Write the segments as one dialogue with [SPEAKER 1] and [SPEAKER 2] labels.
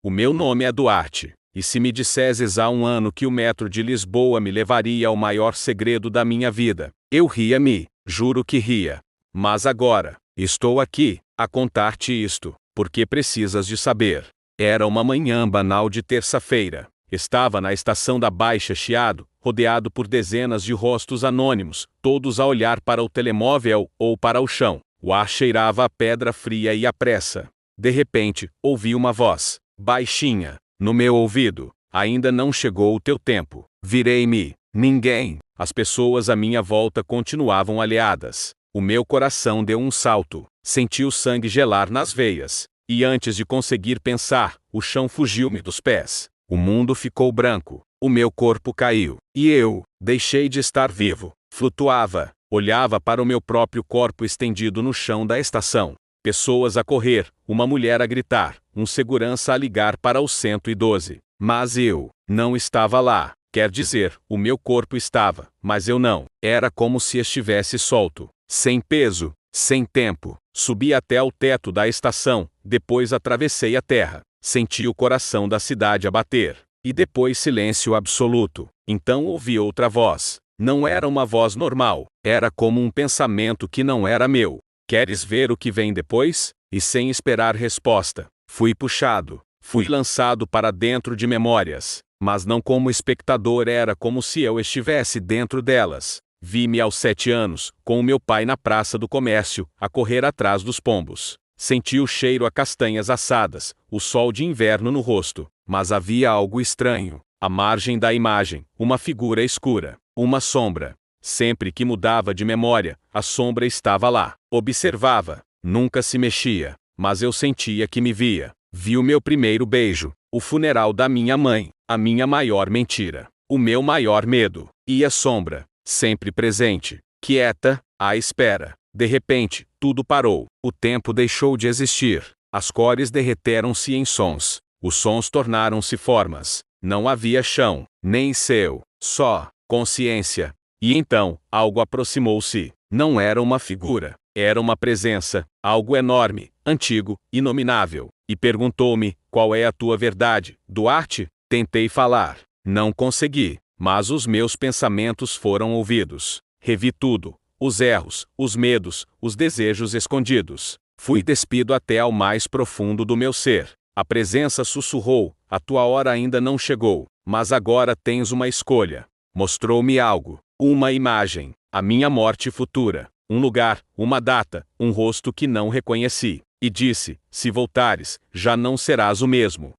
[SPEAKER 1] O meu nome é Duarte, e se me disseses há um ano que o metro de Lisboa me levaria ao maior segredo da minha vida, eu ria-me, juro que ria. Mas agora, estou aqui, a contar-te isto, porque precisas de saber. Era uma manhã banal de terça-feira. Estava na estação da Baixa Chiado, rodeado por dezenas de rostos anônimos, todos a olhar para o telemóvel ou para o chão. O ar cheirava a pedra fria e a pressa. De repente, ouvi uma voz, baixinha, no meu ouvido. Ainda não chegou o teu tempo. Virei-me. Ninguém. As pessoas à minha volta continuavam alheadas. O meu coração deu um salto. Senti o sangue gelar nas veias. E antes de conseguir pensar, o chão fugiu-me dos pés. O mundo ficou branco. O meu corpo caiu. E eu deixei de estar vivo. Flutuava. Olhava para o meu próprio corpo estendido no chão da estação. Pessoas a correr, uma mulher a gritar, um segurança a ligar para o 112. Mas eu não estava lá. Quer dizer, o meu corpo estava, mas eu não. Era como se estivesse solto, sem peso, sem tempo. Subi até ao teto da estação, depois atravessei a terra. Senti o coração da cidade a bater. E depois silêncio absoluto. Então ouvi outra voz. Não era uma voz normal, era como um pensamento que não era meu. Queres ver o que vem depois? E sem esperar resposta, fui puxado, fui lançado para dentro de memórias, mas não como espectador, era como se eu estivesse dentro delas. Vi-me aos 7 anos, com o meu pai na praça do comércio, a correr atrás dos pombos. Senti o cheiro a castanhas assadas, o sol de inverno no rosto, mas havia algo estranho. À margem da imagem, uma figura escura, uma sombra. Sempre que mudava de memória, a sombra estava lá. Observava, nunca se mexia, mas eu sentia que me via. Vi o meu primeiro beijo, o funeral da minha mãe, a minha maior mentira, o meu maior medo. E a sombra, sempre presente, quieta, à espera. De repente, tudo parou. O tempo deixou de existir. As cores derreteram-se em sons. Os sons tornaram-se formas. Não havia chão, nem céu, só consciência. E então, algo aproximou-se. Não era uma figura, era uma presença, algo enorme, antigo, inominável. E perguntou-me, qual é a tua verdade, Duarte? Tentei falar. Não consegui, mas os meus pensamentos foram ouvidos. Revi tudo, os erros, os medos, os desejos escondidos. Fui despido até ao mais profundo do meu ser. A presença sussurrou, a tua hora ainda não chegou, mas agora tens uma escolha. Mostrou-me algo, uma imagem, a minha morte futura, um lugar, uma data, um rosto que não reconheci, e disse, se voltares, já não serás o mesmo.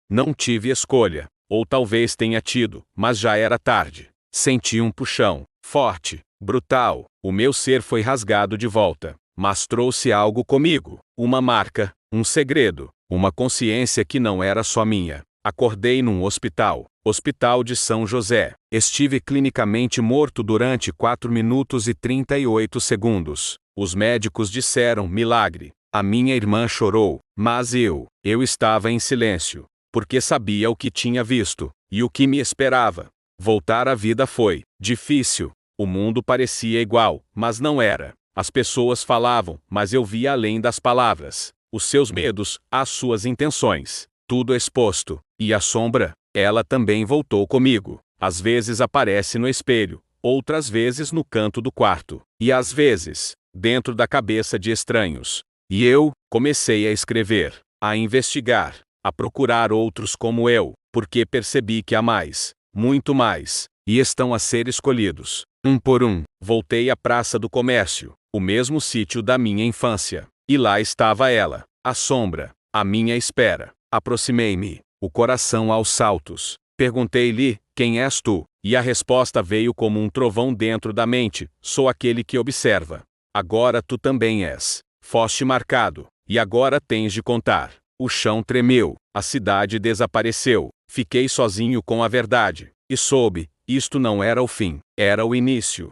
[SPEAKER 1] Não tive escolha, ou talvez tenha tido, mas já era tarde. Senti um puxão, forte, brutal, o meu ser foi rasgado de volta, mas trouxe algo comigo, uma marca, um segredo, uma consciência que não era só minha. Acordei num hospital, Hospital de São José. Estive clinicamente morto durante 4 minutos e 38 segundos. Os médicos disseram milagre. A minha irmã chorou, mas eu estava em silêncio, porque sabia o que tinha visto, e o que me esperava. Voltar à vida foi difícil. O mundo parecia igual, mas não era. As pessoas falavam, mas eu via além das palavras. Os seus medos, as suas intenções, tudo exposto. E a sombra, ela também voltou comigo. Às vezes aparece no espelho, outras vezes no canto do quarto, e às vezes, dentro da cabeça de estranhos. E eu comecei a escrever, a investigar, a procurar outros como eu, porque percebi que há mais, muito mais, e estão a ser escolhidos, um por um. Voltei à Praça do Comércio, o mesmo sítio da minha infância, e lá estava ela, a sombra, à minha espera. Aproximei-me, o coração aos saltos. Perguntei-lhe, quem és tu? E a resposta veio como um trovão dentro da mente, sou aquele que observa. Agora tu também és. Foste marcado, e agora tens de contar. O chão tremeu, a cidade desapareceu, fiquei sozinho com a verdade. E soube, isto não era o fim, era o início.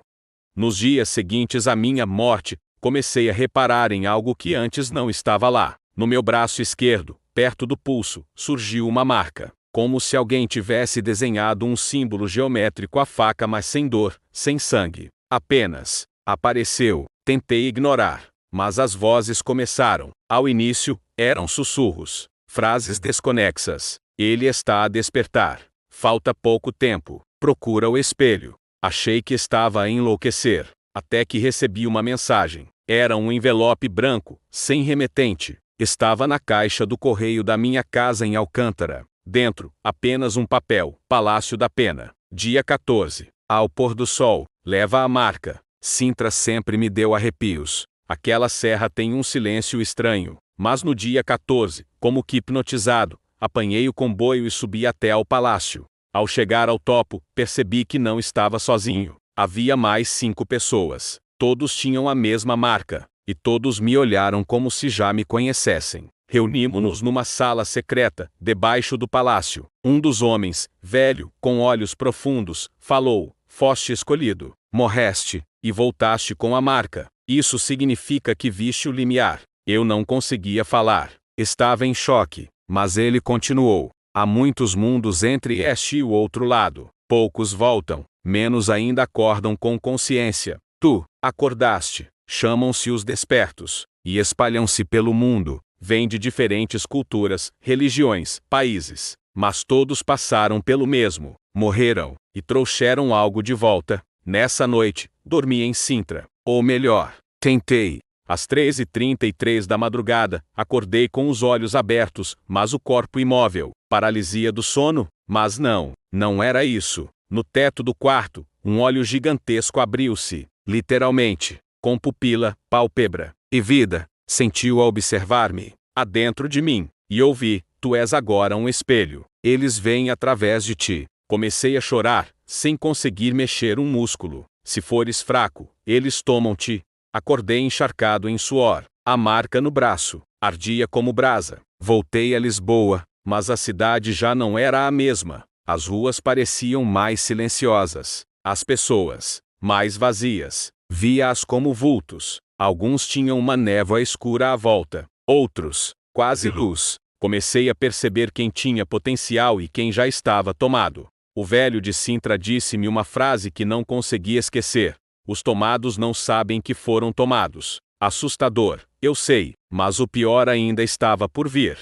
[SPEAKER 1] Nos dias seguintes à minha morte, comecei a reparar em algo que antes não estava lá. No meu braço esquerdo, perto do pulso, surgiu uma marca, como se alguém tivesse desenhado um símbolo geométrico à faca, mas sem dor, sem sangue. Apenas apareceu. Tentei ignorar, mas as vozes começaram. Ao início, eram sussurros. Frases desconexas. Ele está a despertar. Falta pouco tempo. Procura o espelho. Achei que estava a enlouquecer, até que recebi uma mensagem. Era um envelope branco, sem remetente. Estava na caixa do correio da minha casa em Alcântara. Dentro, apenas um papel. Palácio da Pena. Dia 14. Ao pôr do sol. Leva a marca. Sintra sempre me deu arrepios. Aquela serra tem um silêncio estranho. Mas no dia 14, como que hipnotizado, apanhei o comboio e subi até ao palácio. Ao chegar ao topo, percebi que não estava sozinho. Havia mais 5 pessoas. Todos tinham a mesma marca, e todos me olharam como se já me conhecessem. Reunimos-nos numa sala secreta, debaixo do palácio. Um dos homens, velho, com olhos profundos, falou: "Foste escolhido. Morreste, e voltaste com a marca. Isso significa que viste o limiar." Eu não conseguia falar. Estava em choque, mas ele continuou: "Há muitos mundos entre este e o outro lado. Poucos voltam, menos ainda acordam com consciência. Tu acordaste." Chamam-se os despertos, e espalham-se pelo mundo. Vêm de diferentes culturas, religiões, países, mas todos passaram pelo mesmo, morreram, e trouxeram algo de volta. Nessa noite, dormi em Sintra. Ou melhor, tentei. Às 3h33 da madrugada, acordei com os olhos abertos, mas o corpo imóvel. Paralisia do sono? Mas não era isso. No teto do quarto, um olho gigantesco abriu-se, literalmente, com pupila, pálpebra e vida. Sentiu a observar-me, adentro de mim, e ouvi: "Tu és agora um espelho. Eles veem através de ti." Comecei a chorar, sem conseguir mexer um músculo. "Se fores fraco, eles tomam-te." Acordei encharcado em suor, a marca no braço, ardia como brasa. Voltei a Lisboa, mas a cidade já não era a mesma. As ruas pareciam mais silenciosas, as pessoas, mais vazias. Via-as como vultos. Alguns tinham uma névoa escura à volta, outros, quase luz. Comecei a perceber quem tinha potencial e quem já estava tomado. O velho de Sintra disse-me uma frase que não consegui esquecer: "Os tomados não sabem que foram tomados." Assustador, eu sei, mas o pior ainda estava por vir.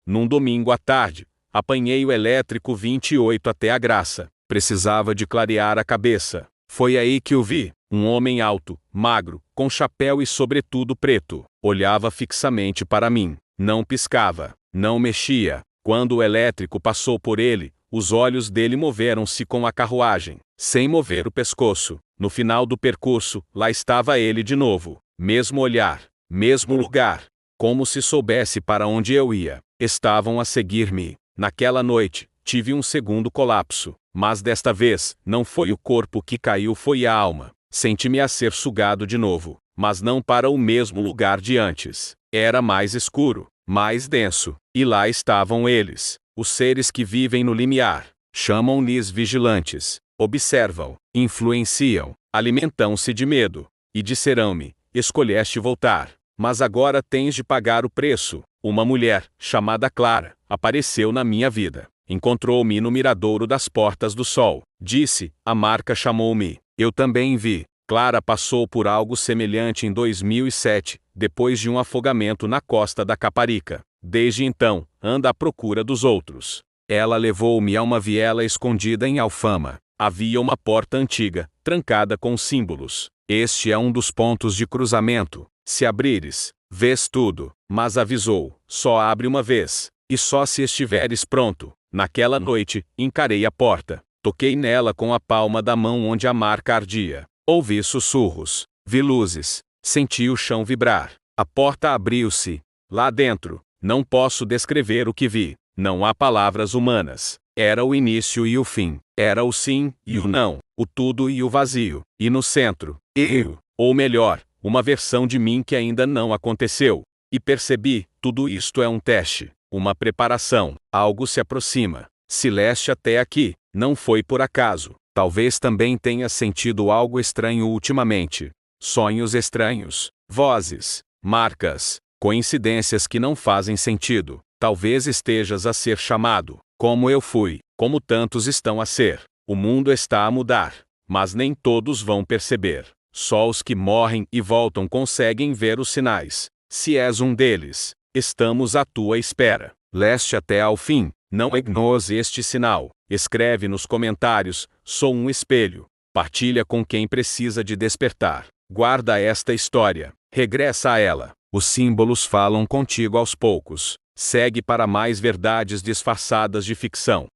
[SPEAKER 1] Num domingo à tarde, apanhei o elétrico 28 até a Graça. Precisava de clarear a cabeça. Foi aí que o vi. Um homem alto, magro, com chapéu e sobretudo preto. Olhava fixamente para mim. Não piscava, não mexia. Quando o elétrico passou por ele, os olhos dele moveram-se com a carruagem, sem mover o pescoço. No final do percurso, lá estava ele de novo. Mesmo olhar, mesmo lugar. Como se soubesse para onde eu ia. Estavam a seguir-me. Naquela noite, tive um segundo colapso. Mas desta vez, não foi o corpo que caiu, foi a alma. Senti-me a ser sugado de novo, mas não para o mesmo lugar de antes. Era mais escuro, mais denso, e lá estavam eles, os seres que vivem no limiar. Chamam-lhes vigilantes. Observam, influenciam, alimentam-se de medo. E disseram-me: "Escolheste voltar, mas agora tens de pagar o preço." Uma mulher, chamada Clara, apareceu na minha vida. Encontrou-me no miradouro das Portas do Sol. Disse: "A marca chamou-me." Eu também vi. Clara passou por algo semelhante em 2007, depois de um afogamento na costa da Caparica. Desde então, anda à procura dos outros. Ela levou-me a uma viela escondida em Alfama. Havia uma porta antiga, trancada com símbolos. Este é um dos pontos de cruzamento. Se abrires, vês tudo. Mas avisou: "Só abre uma vez, e só se estiveres pronto." Naquela noite, encarei a porta. Toquei nela com a palma da mão onde a marca ardia. Ouvi sussurros. Vi luzes. Senti o chão vibrar. A porta abriu-se. Lá dentro, não posso descrever o que vi. Não há palavras humanas. Era o início e o fim. Era o sim e o não. O tudo e o vazio. E no centro, eu. Ou melhor, uma versão de mim que ainda não aconteceu. E percebi: tudo isto é um teste. Uma preparação. Algo se aproxima. Se leste até aqui, não foi por acaso. Talvez também tenha sentido algo estranho ultimamente. Sonhos estranhos, vozes, marcas, coincidências que não fazem sentido. Talvez estejas a ser chamado, como eu fui, como tantos estão a ser. O mundo está a mudar, mas nem todos vão perceber. Só os que morrem e voltam conseguem ver os sinais. Se és um deles, estamos à tua espera. Leste até ao fim. Não ignore este sinal. Escreve nos comentários: sou um espelho. Partilha com quem precisa de despertar. Guarda esta história. Regressa a ela. Os símbolos falam contigo aos poucos. Segue para mais verdades disfarçadas de ficção.